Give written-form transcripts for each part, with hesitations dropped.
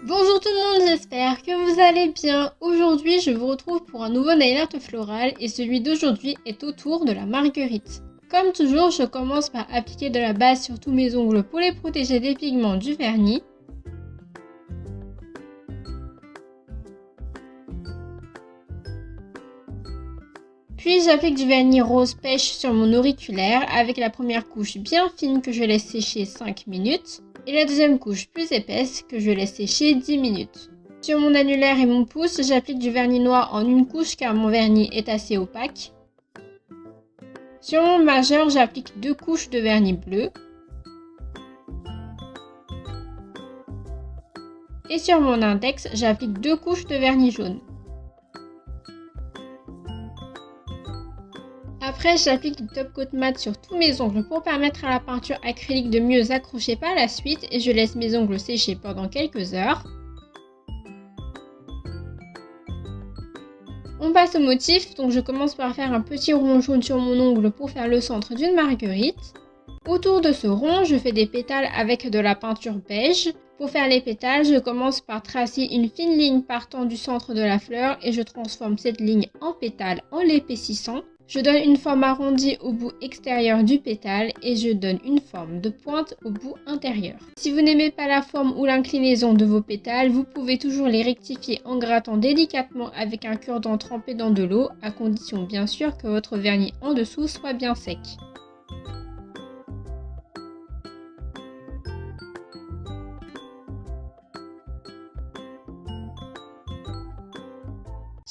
Bonjour tout le monde, j'espère que vous allez bien. Aujourd'hui, je vous retrouve pour un nouveau nail art floral et celui d'aujourd'hui est autour de la marguerite. Comme toujours, je commence par appliquer de la base sur tous mes ongles pour les protéger des pigments du vernis. Puis j'applique du vernis rose pêche sur mon auriculaire avec la première couche bien fine que je laisse sécher 5 minutes et la deuxième couche plus épaisse que je laisse sécher 10 minutes. Sur mon annulaire et mon pouce, j'applique du vernis noir en une couche car mon vernis est assez opaque. Sur mon majeur, j'applique 2 couches de vernis bleu. Et sur mon index, j'applique 2 couches de vernis jaune. Après, j'applique du top coat mat sur tous mes ongles pour permettre à la peinture acrylique de mieux accrocher par la suite et je laisse mes ongles sécher pendant quelques heures. On passe au motif, donc je commence par faire un petit rond jaune sur mon ongle pour faire le centre d'une marguerite. Autour de ce rond, je fais des pétales avec de la peinture beige. Pour faire les pétales, je commence par tracer une fine ligne partant du centre de la fleur et je transforme cette ligne en pétale en l'épaississant. Je donne une forme arrondie au bout extérieur du pétale et je donne une forme de pointe au bout intérieur. Si vous n'aimez pas la forme ou l'inclinaison de vos pétales, vous pouvez toujours les rectifier en grattant délicatement avec un cure-dent trempé dans de l'eau, à condition bien sûr que votre vernis en dessous soit bien sec.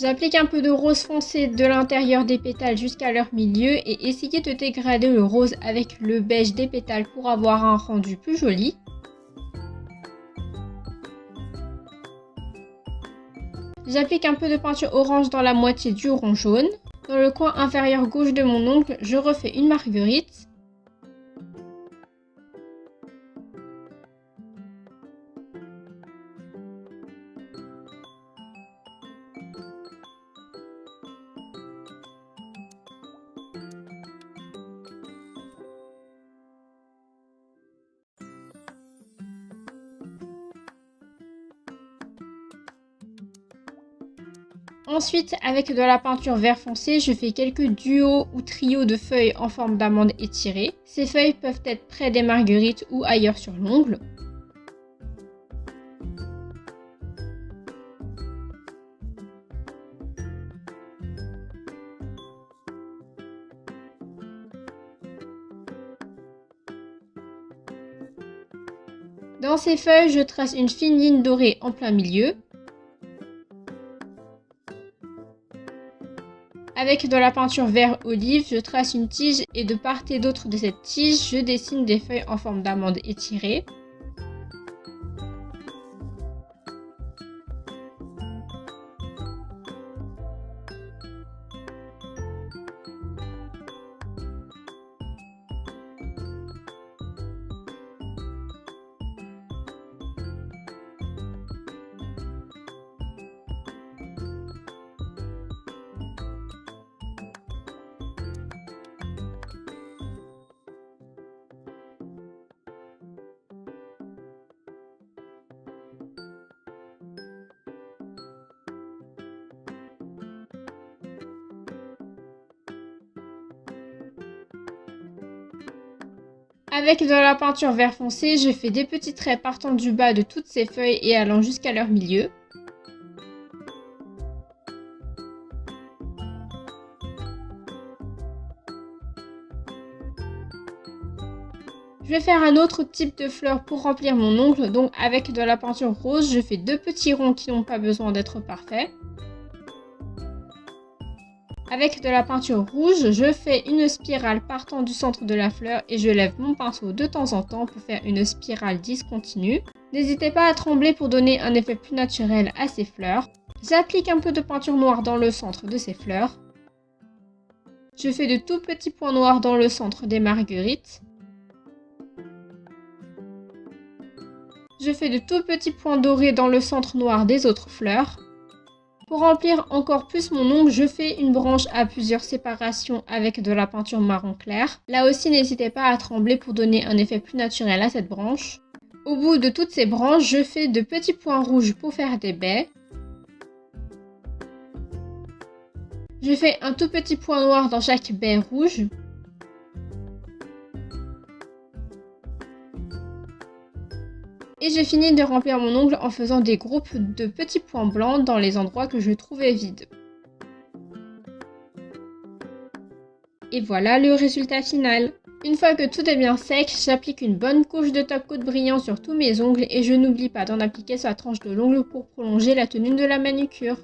J'applique un peu de rose foncé de l'intérieur des pétales jusqu'à leur milieu et essayez de dégrader le rose avec le beige des pétales pour avoir un rendu plus joli. J'applique un peu de peinture orange dans la moitié du rond jaune. Dans le coin inférieur gauche de mon ongle, je refais une marguerite. Ensuite, avec de la peinture vert foncé, je fais quelques duos ou trios de feuilles en forme d'amande étirées. Ces feuilles peuvent être près des marguerites ou ailleurs sur l'ongle. Dans ces feuilles, je trace une fine ligne dorée en plein milieu. Avec de la peinture vert olive, je trace une tige et de part et d'autre de cette tige, je dessine des feuilles en forme d'amande étirées. Avec de la peinture vert foncé, je fais des petits traits partant du bas de toutes ces feuilles et allant jusqu'à leur milieu. Je vais faire un autre type de fleur pour remplir mon ongle, donc avec de la peinture rose, je fais 2 petits ronds qui n'ont pas besoin d'être parfaits. Avec de la peinture rouge, je fais une spirale partant du centre de la fleur et je lève mon pinceau de temps en temps pour faire une spirale discontinue. N'hésitez pas à trembler pour donner un effet plus naturel à ces fleurs. J'applique un peu de peinture noire dans le centre de ces fleurs. Je fais de tout petits points noirs dans le centre des marguerites. Je fais de tout petits points dorés dans le centre noir des autres fleurs. Pour remplir encore plus mon ongle, je fais une branche à plusieurs séparations avec de la peinture marron clair. Là aussi, n'hésitez pas à trembler pour donner un effet plus naturel à cette branche. Au bout de toutes ces branches, je fais de petits points rouges pour faire des baies. Je fais un tout petit point noir dans chaque baie rouge. Et je finis de remplir mon ongle en faisant des groupes de petits points blancs dans les endroits que je trouvais vides. Et voilà le résultat final. Une fois que tout est bien sec, j'applique une bonne couche de top coat brillant sur tous mes ongles et je n'oublie pas d'en appliquer sur la tranche de l'ongle pour prolonger la tenue de la manucure.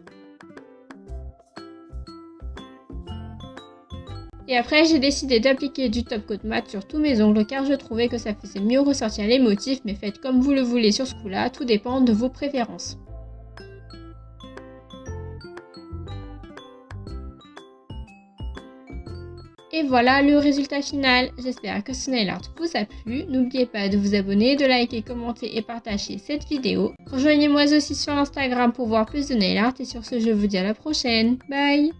Et après, j'ai décidé d'appliquer du top coat mat sur tous mes ongles car je trouvais que ça faisait mieux ressortir les motifs, mais faites comme vous le voulez sur ce coup-là, tout dépend de vos préférences. Et voilà le résultat final. J'espère que ce nail art vous a plu. N'oubliez pas de vous abonner, de liker, commenter et partager cette vidéo. Rejoignez-moi aussi sur Instagram pour voir plus de nail art et sur ce, je vous dis à la prochaine. Bye!